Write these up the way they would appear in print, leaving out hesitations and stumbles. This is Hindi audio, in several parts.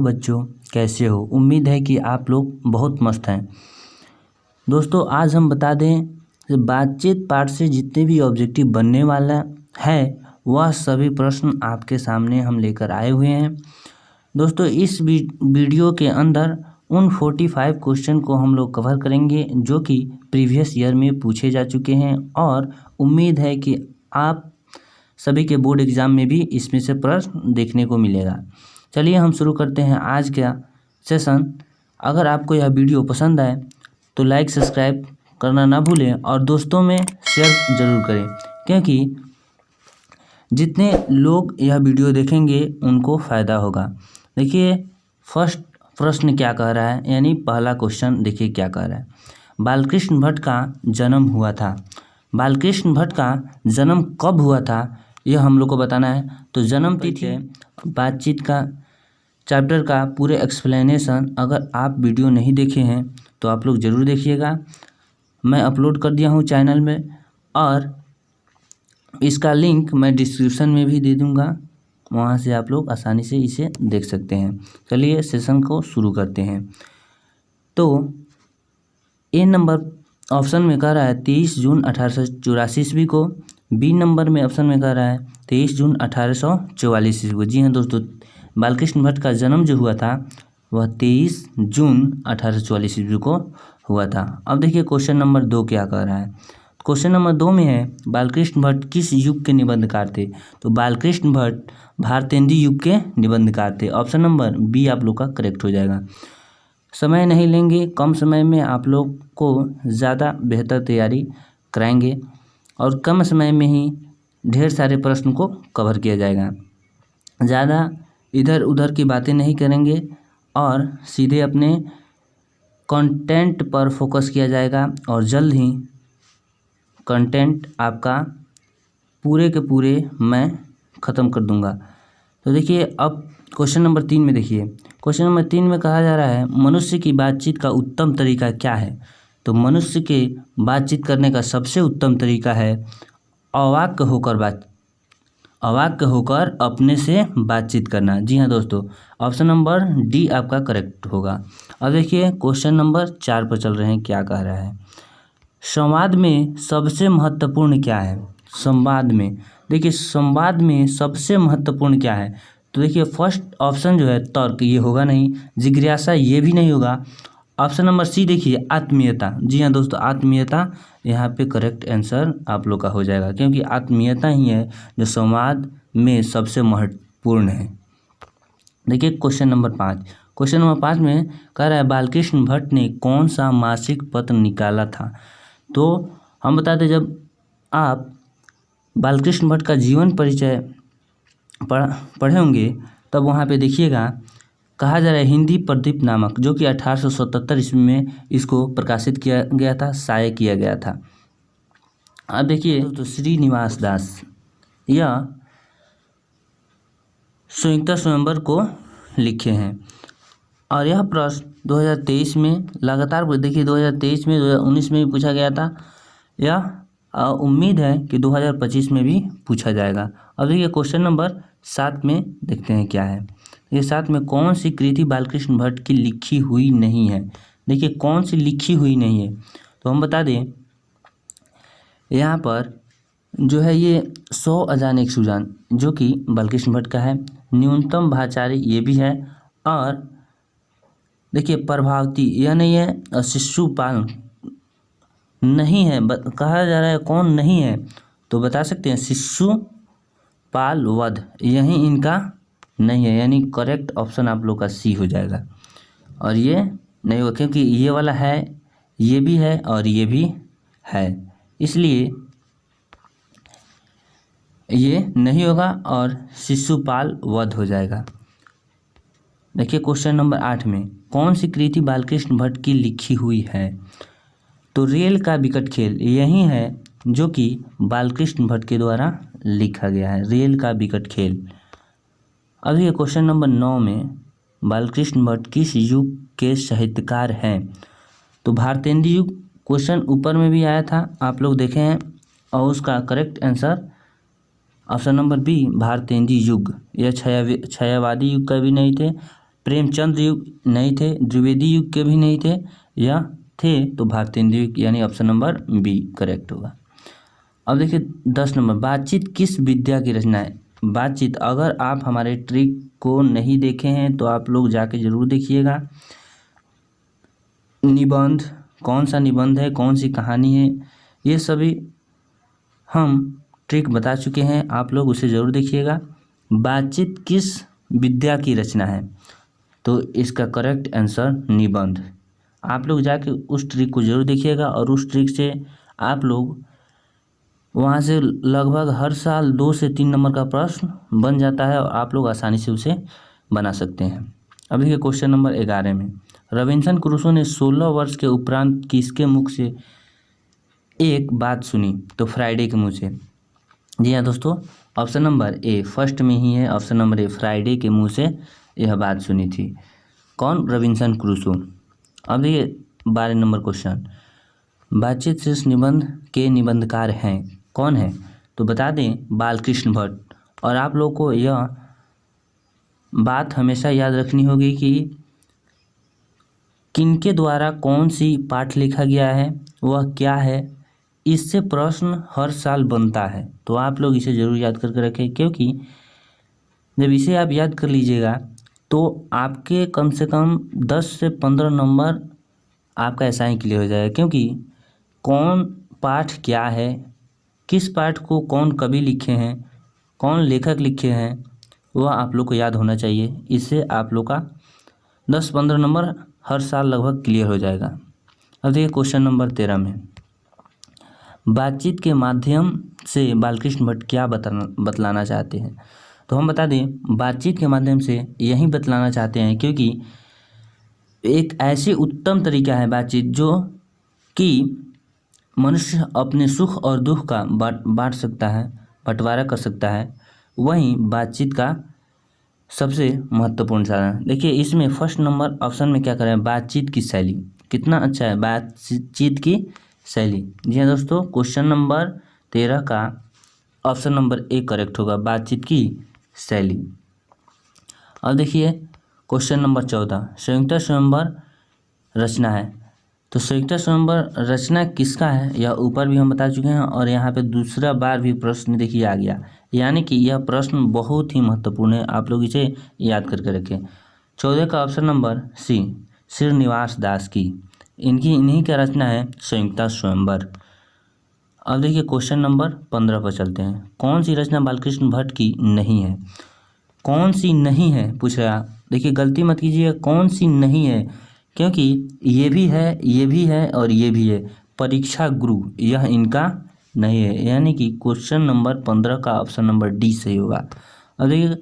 हेलो बच्चों, कैसे हो। उम्मीद है कि आप लोग बहुत मस्त हैं। दोस्तों आज हम बता दें कि बातचीत पाठ से जितने भी ऑब्जेक्टिव बनने वाला है वह सभी प्रश्न आपके सामने हम लेकर आए हुए हैं। दोस्तों इस वीडियो के अंदर उन 45 क्वेश्चन को हम लोग कवर करेंगे जो कि प्रीवियस ईयर में पूछे जा चुके हैं और उम्मीद है कि आप सभी के बोर्ड एग्ज़ाम में भी इसमें से प्रश्न देखने को मिलेगा। चलिए हम शुरू करते हैं आज का सेशन। अगर आपको यह वीडियो पसंद आए तो लाइक सब्सक्राइब करना ना भूलें और दोस्तों में शेयर ज़रूर करें, क्योंकि जितने लोग यह वीडियो देखेंगे उनको फ़ायदा होगा। देखिए फर्स्ट प्रश्न क्या कह रहा है, यानी पहला क्वेश्चन देखिए क्या कह रहा है। बालकृष्ण भट्ट का जन्म हुआ था। बालकृष्ण भट्ट का जन्म कब हुआ था यह हम लोग को बताना है। तो जन्म तिथि बातचीत का चैप्टर का पूरे एक्सप्लेनेशन अगर आप वीडियो नहीं देखे हैं तो आप लोग ज़रूर देखिएगा। मैं अपलोड कर दिया हूँ चैनल में और इसका लिंक मैं डिस्क्रिप्शन में भी दे दूँगा, वहाँ से आप लोग आसानी से इसे देख सकते हैं। चलिए सेशन को शुरू करते हैं। तो ए नंबर ऑप्शन में कह रहा है 23 जून 1884 ईस्वी को। बी नंबर में ऑप्शन में कह रहा है 23 जून 1844 ईस्वी को। जी हाँ दोस्तों, बालकृष्ण भट्ट का जन्म जो हुआ था वह 23 जून 1844 ईस्वी को हुआ था। अब देखिए क्वेश्चन नंबर 2 क्या कह रहा है। क्वेश्चन नंबर 2 में है बालकृष्ण भट्ट किस युग के निबंधकार थे। तो बालकृष्ण भट्ट भारतेंदु युग के निबंधकार थे। ऑप्शन नंबर बी आप लोग का करेक्ट हो जाएगा। समय नहीं लेंगे, कम समय में आप लोग को ज़्यादा बेहतर तैयारी कराएंगे और कम समय में ही ढेर सारे प्रश्न को कवर किया जाएगा। ज़्यादा इधर उधर की बातें नहीं करेंगे और सीधे अपने कंटेंट पर फोकस किया जाएगा और जल्द ही कंटेंट आपका पूरे के पूरे मैं ख़त्म कर दूंगा। तो देखिए अब क्वेश्चन नंबर 3 में देखिए। क्वेश्चन नंबर 3 में कहा जा रहा है मनुष्य की बातचीत का उत्तम तरीका क्या है। तो मनुष्य के बातचीत करने का सबसे उत्तम तरीका है अवाक्य होकर अपने से बातचीत करना। जी हाँ दोस्तों, ऑप्शन नंबर डी आपका करेक्ट होगा। अब देखिए क्वेश्चन नंबर 4 पर चल रहे हैं, क्या कह रहा है। संवाद में सबसे महत्वपूर्ण क्या है। संवाद में देखिए संवाद में सबसे महत्वपूर्ण क्या है। तो देखिए फर्स्ट ऑप्शन जो है तर्क, ये होगा नहीं। जिज्ञासा, ये भी नहीं होगा। ऑप्शन नंबर सी देखिए आत्मीयता। जी हाँ दोस्तों, आत्मीयता यहाँ पे करेक्ट आंसर आप लोग का हो जाएगा, क्योंकि आत्मीयता ही है जो संवाद में सबसे महत्वपूर्ण है। देखिए क्वेश्चन नंबर 5। क्वेश्चन नंबर 5 में कह रहा है बालकृष्ण भट्ट ने कौन सा मासिक पत्र निकाला था। तो हम बताते जब आप बालकृष्ण भट्ट का जीवन परिचय पढ़े होंगे तब वहाँ पे देखिएगा कहा जा रहा है हिंदी प्रदीप नामक, जो कि 1877 ईस्वी में इसको प्रकाशित किया गया था, शाये किया गया था। अब देखिए तो श्रीनिवास दास यह संयुक्ता स्वयंवर को लिखे हैं और यह प्रश्न 2023 में लगातार देखिए 2023 में 2019 में भी पूछा गया था। यह उम्मीद है कि 2025 में भी पूछा जाएगा। अब देखिए क्वेश्चन नंबर 7 में देखते हैं क्या है। ये 7 में कौन सी कृति बालकृष्ण भट्ट की लिखी हुई नहीं है। देखिए कौन सी लिखी हुई नहीं है, तो हम बता दें यहाँ पर जो है ये 100 अजान एक सुजान जो कि बालकृष्ण भट्ट का है। न्यूनतम भाचारी ये भी है और देखिए प्रभावती यह नहीं है और शिशुपाल नहीं है। कहा जा रहा है कौन नहीं है, तो बता सकते हैं शिशुपाल वध, यही इनका नहीं है, यानी करेक्ट ऑप्शन आप लोग का सी हो जाएगा। और ये नहीं होगा क्योंकि ये वाला है, ये भी है और ये भी है, इसलिए ये नहीं होगा और शिशुपाल वध हो जाएगा। देखिए क्वेश्चन नंबर 8 में कौन सी कृति बालकृष्ण भट्ट की लिखी हुई है। तो रेल का विकट खेल यही है जो कि बालकृष्ण भट्ट के द्वारा लिखा गया है, रेल का विकट खेल। अब ये क्वेश्चन नंबर 9 में बालकृष्ण भट्ट किस युग के साहित्यकार हैं। तो भारतेंदु युग क्वेश्चन ऊपर में भी आया था, आप लोग देखे हैं, और उसका correct answer option number B Bharatendu युग। यह छायावादी युग का भी नहीं थे, प्रेमचंद युग नहीं थे, द्विवेदी युग के भी नहीं थे, या थे तो भारतेंदु युग, यानी ऑप्शन नंबर बी करेक्ट होगा। अब देखिए 10 नंबर, बातचीत किस विद्या की रचना है? बातचीत, अगर आप हमारे ट्रिक को नहीं देखे हैं तो आप लोग जाके जरूर देखिएगा। निबंध, कौन सा निबंध है, कौन सी कहानी है, ये सभी हम ट्रिक बता चुके हैं, आप लोग उसे ज़रूर देखिएगा। बातचीत किस विद्या की रचना है? तो इसका करेक्ट आंसर निबंध। आप लोग जाके उस ट्रिक को ज़रूर देखिएगा और उस ट्रिक से आप लोग वहाँ से लगभग हर साल 2 से 3 नंबर का प्रश्न बन जाता है और आप लोग आसानी से उसे बना सकते हैं। अब देखिए क्वेश्चन नंबर 11 में, रॉबिन्सन क्रूसो ने 16 वर्ष के उपरांत किसके मुख से एक बात सुनी? तो फ्राइडे के मुँह से। जी हाँ दोस्तों, ऑप्शन नंबर ए फर्स्ट में ही है, ऑप्शन नंबर ए फ्राइडे के मुँह से यह बात सुनी थी। कौन? Robinson Crusoe. अब देखिए 12 नंबर क्वेश्चन, बातचीत शीर्ष निबंध के निबंधकार हैं, कौन है? तो बता दें बालकृष्ण भट्ट। और आप लोग को यह बात हमेशा याद रखनी होगी कि किनके द्वारा कौन सी पाठ लिखा गया है, वह क्या है, इससे प्रश्न हर साल बनता है। तो आप लोग इसे ज़रूर याद करके रखें, क्योंकि जब इसे आप याद कर लीजिएगा तो आपके कम से कम 10 से 15 नंबर आपका ऐसा ही क्लियर हो जाएगा। क्योंकि कौन पाठ क्या है, किस पाठ को कौन कवि लिखे हैं, कौन लेखक लिखे हैं, वह आप लोग को याद होना चाहिए। इससे आप लोग का 10-15 नंबर हर साल लगभग क्लियर हो जाएगा। अब देखिए क्वेश्चन नंबर 13 में, बातचीत के माध्यम से बालकृष्ण भट्ट क्या बतलाना चाहते हैं? तो हम बता दें बातचीत के माध्यम से यही बतलाना चाहते हैं, क्योंकि एक ऐसी उत्तम तरीका है बातचीत जो कि मनुष्य अपने सुख और दुख का बांट सकता है, बंटवारा कर सकता है। वहीं बातचीत का सबसे महत्वपूर्ण साधन, देखिए इसमें फर्स्ट नंबर ऑप्शन में क्या करें, बातचीत की शैली। कितना अच्छा है बातचीत की शैली। जी हाँ दोस्तों, क्वेश्चन नंबर 13 का ऑप्शन नंबर ए करेक्ट होगा, बातचीत की शैली। अब देखिए क्वेश्चन नंबर 14, संयुक्त स्वयंवर रचना है। तो संयुक्त स्वयंवर रचना किसका है, यह ऊपर भी हम बता चुके हैं और यहाँ पे दूसरा बार भी प्रश्न देखिए आ गया, यानी कि यह प्रश्न बहुत ही महत्वपूर्ण है, आप लोग इसे याद करके रखें। 14 का ऑप्शन नंबर सी, श्रीनिवास दास की, इन्हीं का रचना है संयुक्त स्वयंवर। अब देखिए क्वेश्चन नंबर 15 पर चलते हैं, कौन सी रचना बालकृष्ण भट्ट की नहीं है? कौन सी नहीं है पूछ रहे आप, देखिए गलती मत कीजिए, कौन सी नहीं है, क्योंकि ये भी है, ये भी है और ये भी है। परीक्षा गुरु यह इनका नहीं है, यानी कि क्वेश्चन नंबर 15 का ऑप्शन नंबर डी सही होगा। अब देखिए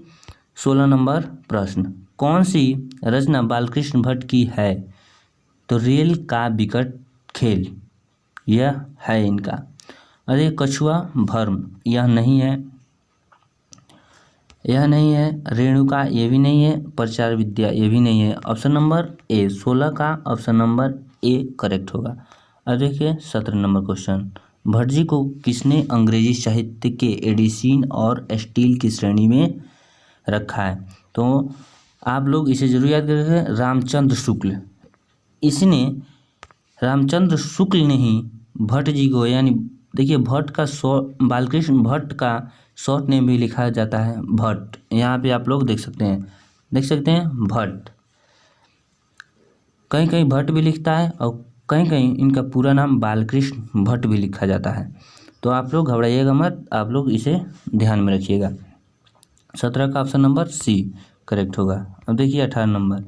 16 नंबर प्रश्न, कौन सी रचना बालकृष्ण भट्ट की है? तो रेल का विकट खेल यह है इनका। अरे कछुआ भर्म यह नहीं है, यह नहीं है। रेणुका ये भी नहीं है, प्रचार विद्या ये भी नहीं है। ऑप्शन नंबर ए 16 का ऑप्शन नंबर ए करेक्ट होगा। अब देखिए 17 नंबर क्वेश्चन, भट्ट जी को किसने अंग्रेजी साहित्य के एडिसन और स्टील की श्रेणी में रखा है? तो आप लोग इसे जरूर याद करेंगे, रामचंद्र शुक्ल। इसने रामचंद्र शुक्ल ने ही भट्ट जी को, यानी देखिए भट्ट का बालकृष्ण भट्ट का शॉर्ट नेम भी लिखा जाता है भट्ट, यहाँ पे आप लोग देख सकते हैं भट्ट, कहीं कहीं भट्ट भी लिखता है और कहीं कहीं इनका पूरा नाम बालकृष्ण भट्ट भी लिखा जाता है। तो आप लोग घबराइएगा मत, आप लोग इसे ध्यान में रखिएगा। 17 का ऑप्शन नंबर सी करेक्ट होगा। अब देखिए 18 नंबर,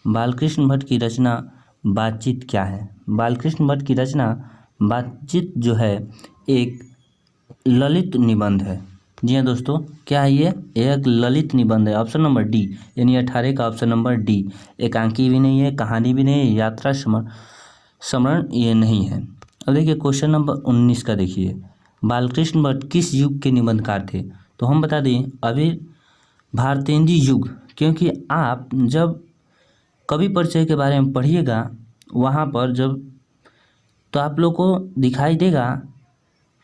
बालकृष्ण भट्ट की रचना बातचीत क्या है? बालकृष्ण भट्ट की रचना बातचीत जो है एक ललित निबंध है। जी हाँ दोस्तों, क्या है ये? एक ललित निबंध है, ऑप्शन नंबर डी, यानी 18 का ऑप्शन नंबर डी। एकांकी भी नहीं है, कहानी भी नहीं है, यात्रा स्मरण ये नहीं है। अब देखिए क्वेश्चन नंबर 19 का देखिए, बालकृष्ण भट्ट किस युग के निबंधकार थे? तो हम बता दें अभी भारतेंदु युग, क्योंकि आप जब कवि परिचय के बारे में पढ़िएगा वहाँ पर जब, तो आप लोग को दिखाई देगा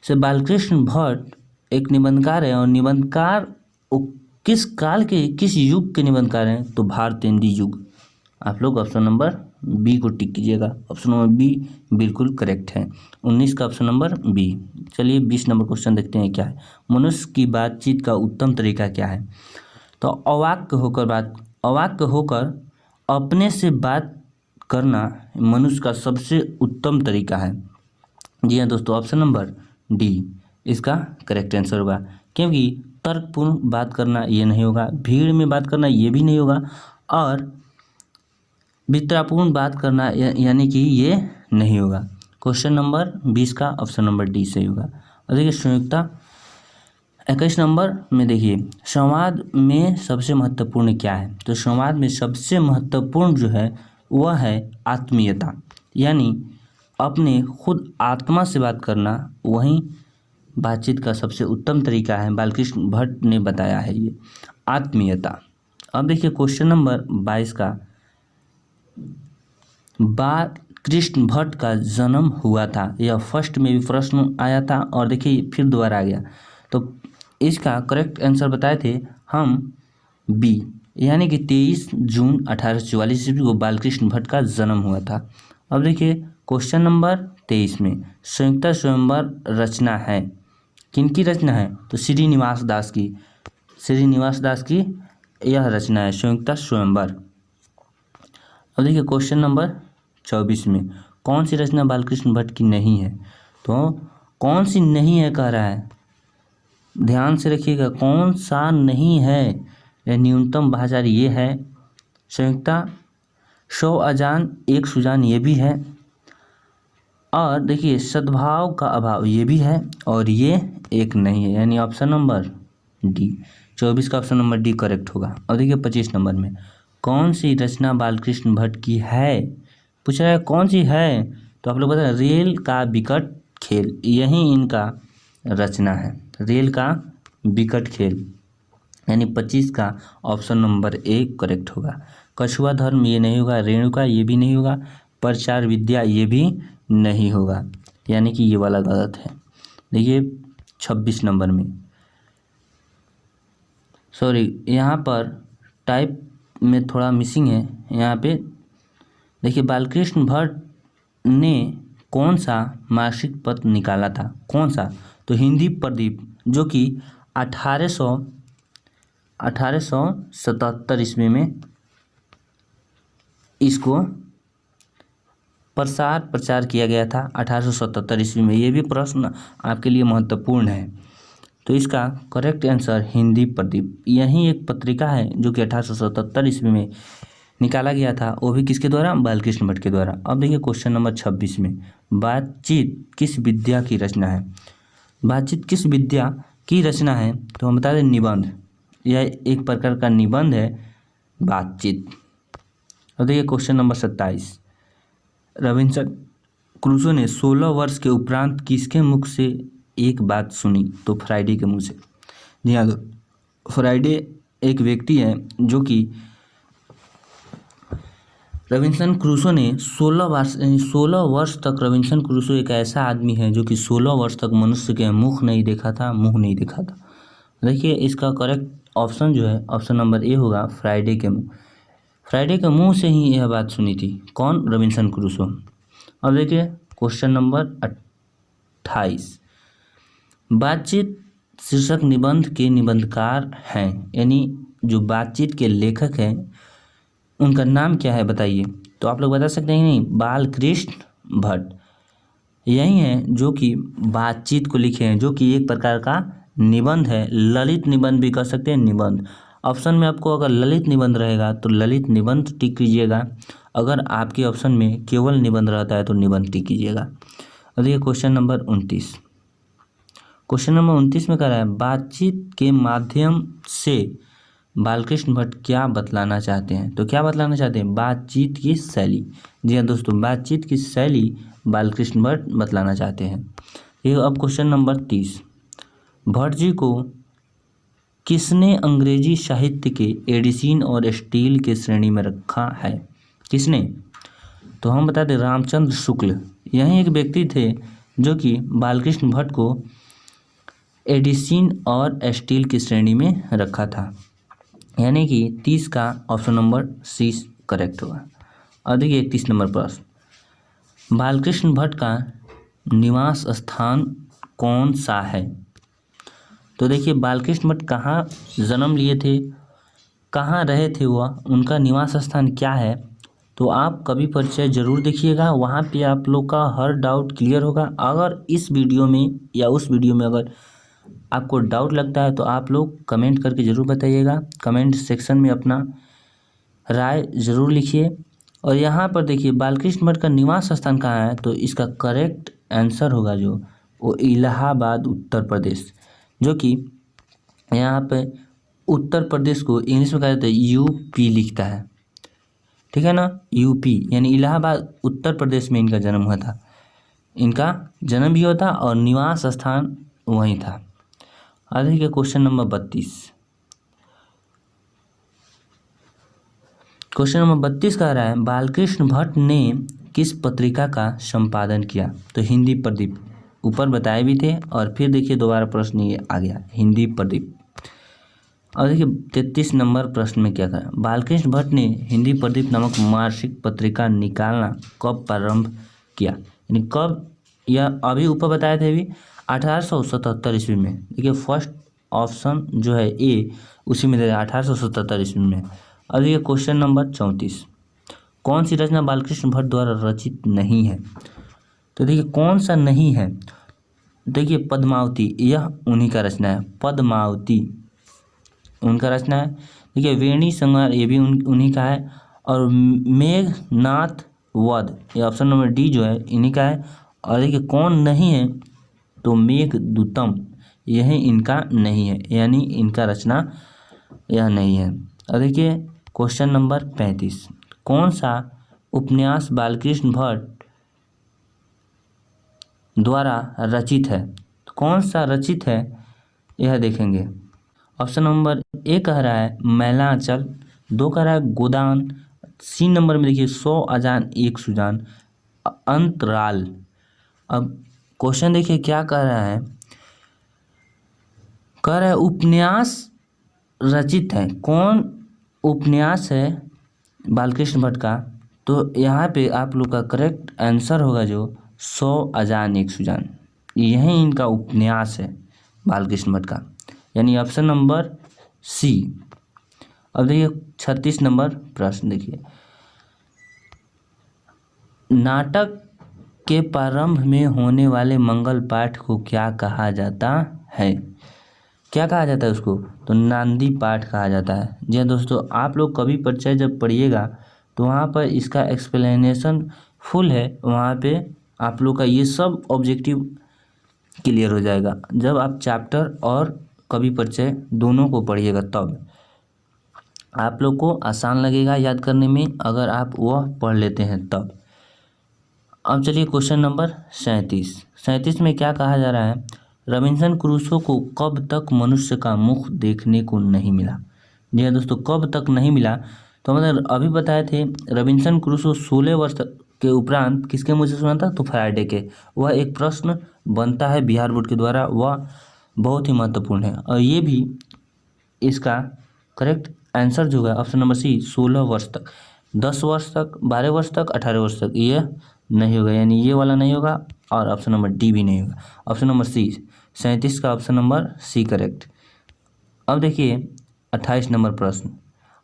से बालकृष्ण भट्ट एक निबंधकार है और निबंधकार किस काल के किस युग के निबंधकार हैं? तो भारतेंदी युग। आप लोग ऑप्शन नंबर बी को टिक कीजिएगा। ऑप्शन नंबर बी बिल्कुल करेक्ट है। 19 का ऑप्शन नंबर बी। चलिए 20 नंबर क्वेश्चन देखते हैं क्या है। मनुष्य की बातचीत का उत्तम तरीका क्या है? तो अवाक्य होकर अपने से बात करना मनुष्य का सबसे उत्तम तरीका है। जी हाँ दोस्तों, ऑप्शन नंबर डी इसका करेक्ट आंसर होगा, क्योंकि तर्कपूर्ण बात करना ये नहीं होगा, भीड़ में बात करना ये भी नहीं होगा, और वितरापूर्ण बात करना यानी कि ये नहीं होगा। क्वेश्चन नंबर 20 का ऑप्शन नंबर डी सही होगा। और देखिए संयुक्ता 21 नंबर में देखिए, संवाद में सबसे महत्वपूर्ण क्या है? तो संवाद में सबसे महत्वपूर्ण जो है वह है आत्मीयता, यानी अपने खुद आत्मा से बात करना वही बातचीत का सबसे उत्तम तरीका है। बालकृष्ण भट्ट ने बताया है ये आत्मीयता। अब देखिए क्वेश्चन नंबर 22 का, बालकृष्ण भट्ट का जन्म हुआ था, यह फर्स्ट में भी प्रश्न आया था और देखिए फिर दोबारा आ गया। तो इसका करेक्ट आंसर बताए थे हम बी, यानी कि 23 जून 1844 ईस्वी को बालकृष्ण भट्ट का जन्म हुआ था। अब देखिए क्वेश्चन नंबर 23 में, संयुक्ता स्वयंवर रचना है, किनकी रचना है? तो श्रीनिवास दास की यह रचना है संयुक्ता स्वयंवर। अब देखिए क्वेश्चन नंबर 24 में, कौन सी रचना बालकृष्ण भट्ट की नहीं है? तो कौन सी नहीं है कह रहा है, ध्यान से रखिएगा, कौन सा नहीं है? यह न्यूनतम भाषारी ये है, संयुक्ता 100 अजान एक सुजान ये भी है, और देखिए सद्भाव का अभाव ये भी है, और ये एक नहीं है, यानी ऑप्शन नंबर डी। 24 का ऑप्शन नंबर डी करेक्ट होगा। और देखिए 25 नंबर में, कौन सी रचना बालकृष्ण भट्ट की है? पूछ रहा है कौन सी है, तो आप लोग बता, रेल का विकट खेल, यही इनका रचना है, रेल का विकट खेल, यानी 25 का ऑप्शन नंबर ए करेक्ट होगा। कछुआ धर्म ये नहीं होगा, रेणुका ये भी नहीं होगा, प्रचार विद्या ये भी नहीं होगा, यानी कि ये वाला गलत है। देखिए 26 नंबर में, सॉरी यहाँ पर टाइप में थोड़ा मिसिंग है, यहाँ पे देखिए बालकृष्ण भट्ट ने कौन सा मासिक पत्र निकाला था? कौन सा? तो हिंदी प्रदीप, जो कि 1877 ईस्वी में इसको प्रचार किया गया था, 1877 ईस्वी में। ये भी प्रश्न आपके लिए महत्वपूर्ण है। तो इसका करेक्ट आंसर हिंदी प्रदीप, यही एक पत्रिका है जो कि 1877 ईस्वी में निकाला गया था, वो भी किसके द्वारा? बालकृष्ण भट्ट के द्वारा। अब देखिए क्वेश्चन नंबर 26 में, बातचीत किस विद्या की रचना है? बातचीत किस विद्या की रचना है? तो हम बता दें निबंध, यह एक प्रकार का निबंध है बातचीत। और देखिए क्वेश्चन नंबर 27, रॉबिन्सन क्रूसो ने 16 वर्ष के उपरांत किसके मुख से एक बात सुनी? तो फ्राइडे के मुंह से। जी हाँ, फ्राइडे एक व्यक्ति है जो कि रॉबिन्सन क्रूसो ने 16 वर्ष तक, रॉबिन्सन क्रूसो एक ऐसा आदमी है जो कि 16 वर्ष तक मनुष्य के मुंह नहीं देखा था। देखिए इसका करेक्ट ऑप्शन जो है ऑप्शन नंबर ए होगा, फ्राइडे के मुंह। फ्राइडे के मुंह से ही यह बात सुनी थी, कौन? Robinson Crusoe. अब देखिए क्वेश्चन नंबर 28, बातचीत शीर्षक निबंध के निबंधकार हैं, यानी जो बातचीत के लेखक हैं उनका नाम क्या है बताइए? तो आप लोग बता सकते हैं नहीं, बालकृष्ण भट्ट यही हैं जो कि बातचीत को लिखे हैं, जो कि एक प्रकार का निबंध है, ललित निबंध भी कह सकते हैं, निबंध। ऑप्शन में आपको अगर ललित निबंध रहेगा तो ललित निबंध टिक कीजिएगा, अगर आपके ऑप्शन में केवल निबंध रहता है तो निबंध टिक कीजिएगा। और देखिए क्वेश्चन नंबर 29, क्वेश्चन नंबर 29 में कह रहा है, बातचीत के माध्यम से बालकृष्ण भट्ट क्या बतलाना चाहते हैं? तो क्या बतलाना चाहते हैं? बातचीत की शैली। जी हाँ दोस्तों, बातचीत की शैली बालकृष्ण भट्ट बतलाना चाहते हैं। ये अब क्वेश्चन नंबर 30, भट्ट जी को किसने अंग्रेजी साहित्य के एडिसन और स्टील के श्रेणी में रखा है? किसने? तो हम बता दें, रामचंद्र शुक्ल यही एक व्यक्ति थे जो कि बालकृष्ण भट्ट को एडिसन और स्टील की श्रेणी में रखा था। यानी कि 30 का ऑप्शन नंबर सी करेक्ट होगा। और देखिए 31 नंबर प्रश्न, बालकृष्ण भट्ट का निवास स्थान कौन सा है? तो देखिए बालकृष्ण भट्ट कहाँ जन्म लिए थे, कहाँ रहे थे, वह उनका निवास स्थान क्या है, तो आप कवि परिचय जरूर देखिएगा। वहाँ पे आप लोग का हर डाउट क्लियर होगा। अगर इस वीडियो में या उस वीडियो में अगर आपको डाउट लगता है तो आप लोग कमेंट करके ज़रूर बताइएगा। कमेंट सेक्शन में अपना राय ज़रूर लिखिए। और यहाँ पर देखिए बालकृष्ण भट्ट का निवास स्थान कहाँ है, तो इसका करेक्ट आंसर होगा जो वो इलाहाबाद उत्तर प्रदेश, जो कि यहाँ पे उत्तर प्रदेश को इंग्लिश में कहा जाता है यूपी लिखता है, ठीक है ना, यूपी यानी इलाहाबाद उत्तर प्रदेश में इनका जन्म हुआ था। इनका जन्म भी हुआ था और निवास स्थान वहीं था। आगे के क्वेश्चन नंबर 32, क्वेश्चन नंबर 32 कह रहा है बालकृष्ण भट्ट ने किस पत्रिका का संपादन किया? तो हिंदी प्रदीप, ऊपर बताए भी थे और फिर देखिए दोबारा प्रश्न ये आ गया, हिंदी प्रदीप। और देखिए 33 नंबर प्रश्न में क्या कहा, बालकृष्ण भट्ट ने हिंदी प्रदीप नामक मासिक पत्रिका निकालना कब प्रारंभ किया? यानी कब, यह अभी ऊपर बताए थे भी 1877 ईस्वी में। देखिए फर्स्ट ऑप्शन जो है ए उसी में दे 1877 ईस्वी में। और देखिए क्वेश्चन नंबर 34, कौन सी रचना बालकृष्ण भट्ट द्वारा रचित नहीं है? तो देखिए कौन सा नहीं है, देखिए पद्मावती, यह उन्हीं का रचना है, पद्मावती उनका रचना है। देखिए वेणी संहार ये भी उन्हीं का है। और मेघनाथ वध ये ऑप्शन नंबर डी जो है इन्हीं का है। और देखिए कौन नहीं है, तो मेघदूतम यह इनका नहीं है, यानी इनका रचना यह नहीं है। और देखिए क्वेश्चन नंबर 35, कौन सा उपन्यास बालकृष्ण भट्ट द्वारा रचित है? तो कौन सा रचित है यह देखेंगे। ऑप्शन नंबर ए कह रहा है मैलांचल, 2 कह रहा है गोदान, सी नंबर में देखिए 100 अजान 1 सुजान, अंतराल। अब क्वेश्चन देखिए क्या कह रहा है, कह रहा है उपन्यास रचित है, कौन उपन्यास है बालकृष्ण भट्ट का? तो यहाँ पे आप लोग का करेक्ट आंसर होगा जो 100 अजान 1 सुजान, यही इनका उपन्यास है बालकृष्ण भट्ट का, यानी ऑप्शन नंबर सी। अब देखिए 36 नंबर प्रश्न देखिए, नाटक के प्रारंभ में होने वाले मंगल पाठ को क्या कहा जाता है? क्या कहा जाता है उसको? तो नांदी पाठ कहा जाता है। जी हाँ दोस्तों, आप लोग कभी परिचय जब पढ़िएगा तो वहाँ पर इसका एक्सप्लेनेशन फुल है, वहाँ पे आप लोग का ये सब ऑब्जेक्टिव क्लियर हो जाएगा। जब आप चैप्टर और कवि परिचय दोनों को पढ़िएगा तब आप लोग को आसान लगेगा याद करने में, अगर आप वह पढ़ लेते हैं तब। अब चलिए क्वेश्चन नंबर 37 में क्या कहा जा रहा है, रॉबिन्सन क्रूसो को कब तक मनुष्य का मुख देखने को नहीं मिला? जी हाँ दोस्तों, कब तक नहीं मिला, तो मतलब अभी बताए थे रॉबिन्सन क्रूसो 16 वर्ष के उपरांत किसके मुँह से सुना था? तो फ्राइडे के। वह एक प्रश्न बनता है बिहार बोर्ड के द्वारा, वह बहुत ही महत्वपूर्ण है। और ये भी इसका करेक्ट आंसर जो है ऑप्शन नंबर सी 16 वर्ष तक, 10 वर्ष तक, 12 वर्ष तक, 18 वर्ष तक, ये नहीं होगा, यानी ये वाला नहीं होगा और ऑप्शन नंबर डी भी नहीं होगा। ऑप्शन नंबर सी 37 का ऑप्शन नंबर सी करेक्ट। अब देखिए 28 नंबर प्रश्न,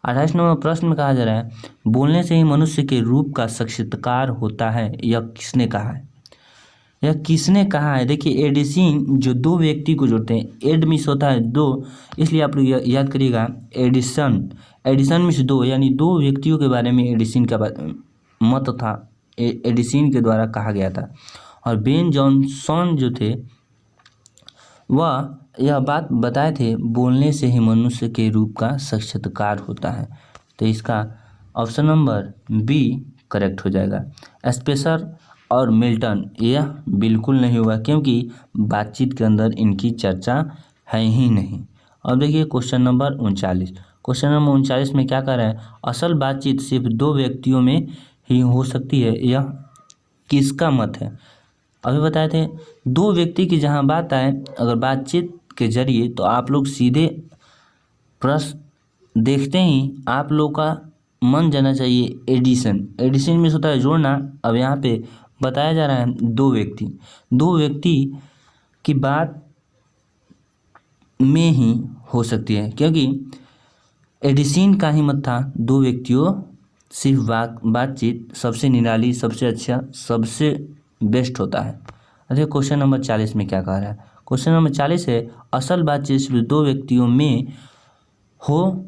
28 नंबर प्रश्न में कहा जा रहा है बोलने से ही मनुष्य के रूप का साक्षात्कार होता है, यह किसने कहा है? यह किसने कहा है? देखिए एडिसन जो 2 व्यक्ति को जोड़ते हैं, एड मिस होता है 2, इसलिए आप लोग याद करिएगा एडिसन मिस 2, यानी 2 व्यक्तियों के बारे में एडिसन का मत था, एडिसन के द्वारा कहा गया था। और बेन जॉनसन जो थे वह यह बात बताए थे बोलने से ही मनुष्य के रूप का साक्षात्कार होता है, तो इसका ऑप्शन नंबर बी करेक्ट हो जाएगा। स्पेसर और मिल्टन यह बिल्कुल नहीं होगा, क्योंकि बातचीत के अंदर इनकी चर्चा है ही नहीं। अब देखिए क्वेश्चन नंबर 39, क्वेश्चन नंबर 39 में क्या कह रहा है, असल बातचीत सिर्फ 2 व्यक्तियों में ही हो सकती है, यह किसका मत है? अभी बताए थे 2 व्यक्ति की जहाँ बात आए अगर बातचीत के जरिए, तो आप लोग सीधे प्रश्न देखते ही आप लोग का मन जाना चाहिए एडिशन। एडिशन में होता है जोड़ना। अब यहाँ पे बताया जा रहा है दो व्यक्ति की बात में ही हो सकती है, क्योंकि एडिशन का ही मत था दो व्यक्तियों सिर्फ बातचीत सबसे निराली, सबसे अच्छा, सबसे बेस्ट होता है। देखिए क्वेश्चन नंबर 40 में क्या कह रहा है। क्वेश्चन नंबर 40 है, असल बातचीत सिर्फ दो व्यक्तियों में हो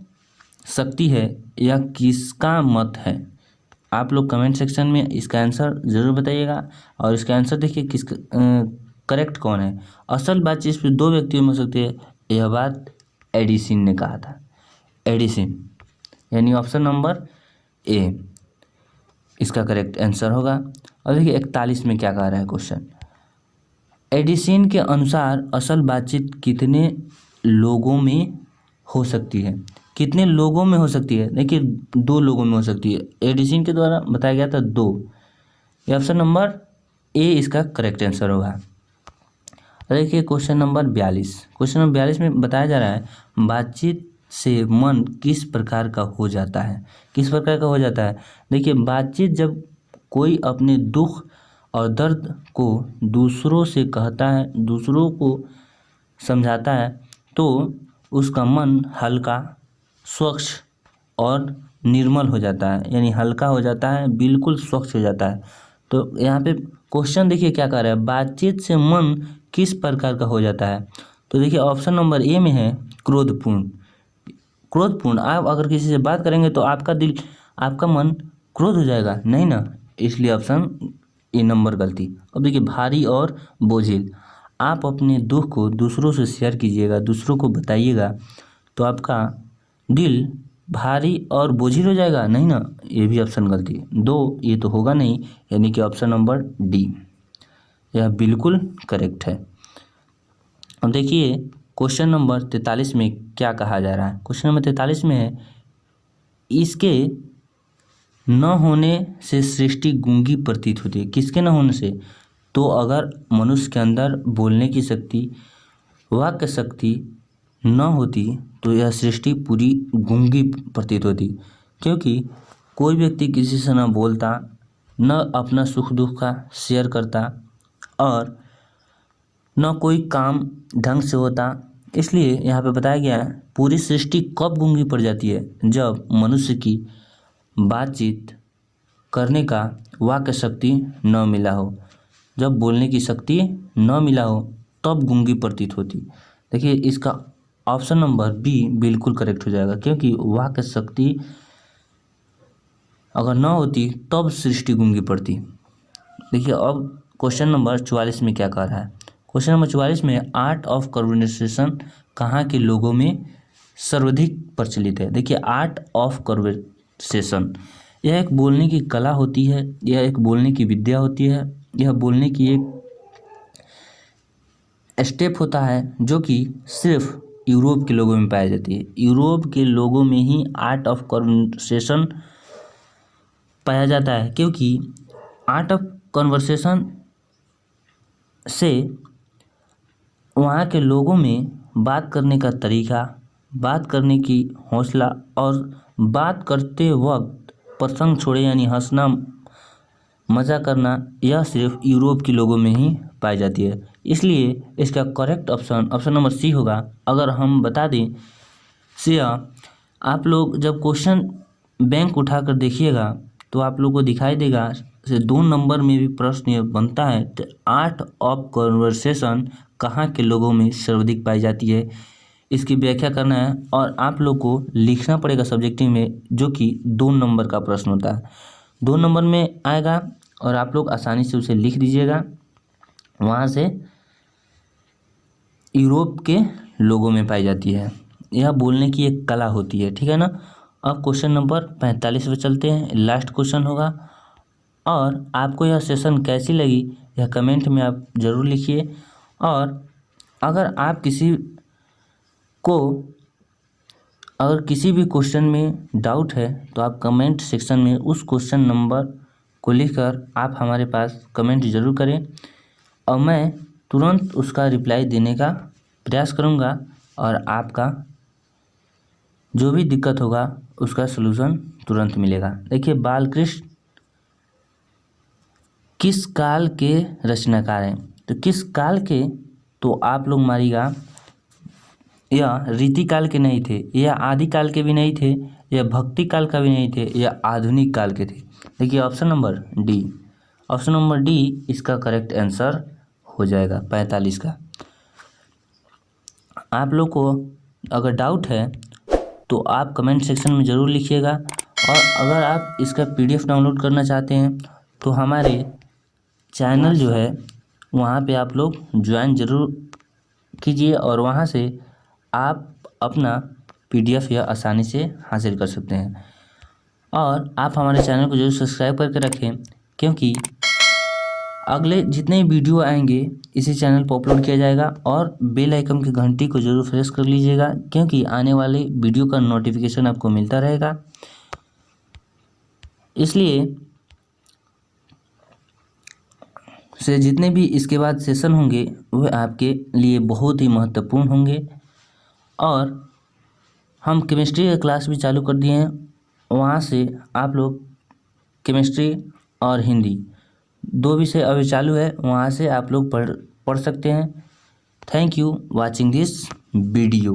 सकती है, यह किसका मत है? आप लोग कमेंट सेक्शन में इसका आंसर ज़रूर बताइएगा। और इसका आंसर देखिए किसका करेक्ट कौन है। असल बातचीत सिर्फ दो व्यक्तियों में हो सकती है, यह बात एडिसन ने कहा था। एडिसन यानी ऑप्शन नंबर ए इसका करेक्ट आंसर होगा। और देखिए 41 में क्या कह रहा है क्वेश्चन। एडिसन के अनुसार असल बातचीत कितने लोगों में हो सकती है? कितने लोगों में हो सकती है? देखिए 2 लोगों में हो सकती है। एडिसन के द्वारा बताया गया था 2। ये ऑप्शन नंबर ए इसका करेक्ट आंसर होगा। देखिए क्वेश्चन नंबर 42। क्वेश्चन नंबर 42 में बताया जा रहा है, बातचीत से मन किस प्रकार का हो जाता है? किस प्रकार का हो जाता है? देखिए बातचीत जब कोई अपने दुख और दर्द को दूसरों से कहता है, दूसरों को समझाता है, तो उसका मन हल्का, स्वच्छ और निर्मल हो जाता है। यानी हल्का हो जाता है, बिल्कुल स्वच्छ हो जाता है। तो यहाँ पे क्वेश्चन देखिए क्या कह रहा है, बातचीत से मन किस प्रकार का हो जाता है? तो देखिए ऑप्शन नंबर ए में है क्रोधपूर्ण। क्रोधपूर्ण, आप अगर किसी से बात करेंगे तो आपका मन क्रोध हो जाएगा, नहीं ना, इसलिए ऑप्शन ए नंबर गलती। अब देखिए भारी और बोझिल, आप अपने दुख को दूसरों से शेयर कीजिएगा, दूसरों को बताइएगा, तो आपका दिल भारी और बोझिल हो जाएगा, नहीं ना, ये भी ऑप्शन गलती। 2 ये तो होगा नहीं, यानी कि ऑप्शन नंबर डी यह बिल्कुल करेक्ट है। अब देखिए क्वेश्चन नंबर 43 में क्या कहा जा रहा है। क्वेश्चन नंबर 43 में है, इसके न होने से सृष्टि गूंगी प्रतीत होती है। किसके न होने से? तो अगर मनुष्य के अंदर बोलने की शक्ति, वाक्य शक्ति न होती तो यह सृष्टि पूरी गूंगी प्रतीत होती, क्योंकि कोई व्यक्ति किसी से न बोलता, न अपना सुख दुख का शेयर करता और न कोई काम ढंग से होता। इसलिए यहाँ पे बताया गया है, पूरी सृष्टि कब गूंगी पड़ जाती है? जब मनुष्य की बातचीत करने का वाक्य शक्ति न मिला हो, जब बोलने की शक्ति न मिला हो तब गूंगी प्रतीत होती। देखिए इसका ऑप्शन नंबर बी बिल्कुल करेक्ट हो जाएगा, क्योंकि वाक्य शक्ति अगर न होती तब सृष्टि गूंगी पड़ती। देखिए अब क्वेश्चन नंबर 44 में क्या कह रहा है। क्वेश्चन नंबर 44 में, आर्ट ऑफ कन्वर्सेशन कहाँ के लोगों में सर्वाधिक प्रचलित है? देखिए आर्ट ऑफ कन्वर्सेशन यह एक बोलने की कला होती है, यह एक बोलने की विद्या होती है, यह बोलने की एक स्टेप होता है जो कि सिर्फ यूरोप के लोगों में पाई जाती है। यूरोप के लोगों में ही आर्ट ऑफ कन्वर्सेशन पाया जाता है, क्योंकि आर्ट ऑफ कन्वर्सेशन से वहाँ के लोगों में बात करने का तरीका, बात करने की हौसला और बात करते वक्त प्रसंग छोड़े यानी हंसना, मज़ा करना, यह सिर्फ यूरोप के लोगों में ही पाई जाती है। इसलिए इसका करेक्ट ऑप्शन नंबर सी होगा। अगर हम बता दें से आप लोग जब क्वेश्चन बैंक उठाकर देखिएगा तो आप लोग को दिखाई देगा से 2 नंबर में भी प्रश्न यह बनता है, तो आर्ट ऑफ कन्वर्सेशन कहाँ के लोगों में सर्वाधिक पाई जाती है, इसकी व्याख्या करना है और आप लोग को लिखना पड़ेगा सब्जेक्टिव में, जो कि 2 नंबर का प्रश्न होता है। 2 नंबर में आएगा और आप लोग आसानी से उसे लिख दीजिएगा। वहाँ से यूरोप के लोगों में पाई जाती है, यह बोलने की एक कला होती है, ठीक है ना। अब क्वेश्चन नंबर 45 पे चलते हैं, लास्ट क्वेश्चन होगा। और आपको यह सेशन कैसी लगी यह कमेंट में आप ज़रूर लिखिए। और अगर किसी भी क्वेश्चन में डाउट है तो आप कमेंट सेक्शन में उस क्वेश्चन नंबर को लिखकर आप हमारे पास कमेंट ज़रूर करें और मैं तुरंत उसका रिप्लाई देने का प्रयास करूंगा और आपका जो भी दिक्कत होगा उसका सलूशन तुरंत मिलेगा। देखिए, बालकृष्ण किस काल के रचनाकार हैं? तो किस काल के, तो आप लोग मारिएगा, यह रीतिकाल के नहीं थे, यह आदिकाल के भी नहीं थे, यह भक्ति काल का भी नहीं थे, यह आधुनिक काल के थे। देखिए option number D, option number D इसका करेक्ट आंसर हो जाएगा 45 का। आप लोग को अगर डाउट है तो आप कमेंट सेक्शन में ज़रूर लिखिएगा, और अगर आप इसका PDF डाउनलोड करना चाहते हैं तो हमारे चैनल जो है वहाँ पे आप लोग ज्वाइन ज़रूर कीजिए, और वहाँ से आप अपना PDF या आसानी से हासिल कर सकते हैं। और आप हमारे चैनल को ज़रूर सब्सक्राइब करके रखें, क्योंकि अगले जितने वीडियो आएंगे इसी चैनल पर अपलोड किया जाएगा। और बेल आइकन की घंटी को ज़रूर प्रेस कर लीजिएगा, क्योंकि आने वाले वीडियो का नोटिफिकेशन आपको मिलता रहेगा। इसलिए से जितने भी इसके बाद सेशन होंगे वह आपके लिए बहुत ही महत्वपूर्ण होंगे। और हम केमिस्ट्री का क्लास भी चालू कर दिए हैं, वहाँ से आप लोग केमिस्ट्री और हिंदी 2 विषय अभी चालू है, वहाँ से आप लोग पढ़ सकते हैं। Thank you watching this video.